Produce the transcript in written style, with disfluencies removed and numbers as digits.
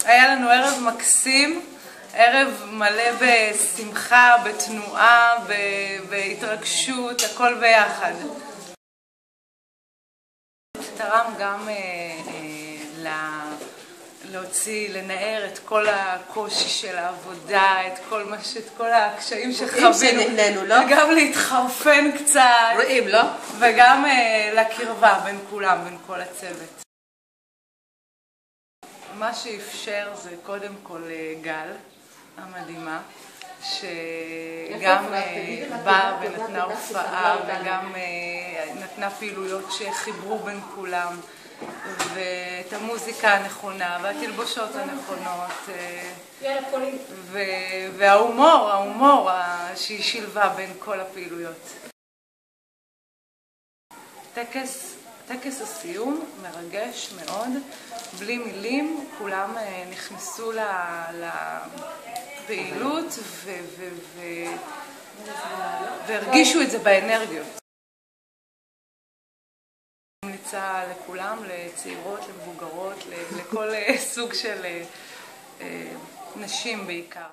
היה לנו ערב מקסים, ערב מלא בשמחה, בתנועה, בהתרגשות, הכל ביחד. תרם גם לנער את כל הקושי של העבודה, את כל הקשיים שחווינו, לא? וגם להתחרפן קצת, רואים, לא? וגם לקרבה בין כולם, בין כל הצוות. מה שאפשר זה קודם כל גל המדהימה, שגם באה ונתנה הופעה וגם נתנה פעילויות שחיברו בין כולם, ואת המוזיקה הנכונה והתלבושות הנכונות וההומור שהיא שילבה בין כל הפעילויות. טקס הסיום מרגש מאוד, בלי מילים, כולם נכנסו לפעילות והרגישו את זה באנרגיות. אני ממליצה לכולם, לצעירות, למבוגרות, לכל סוג של נשים בעיקר.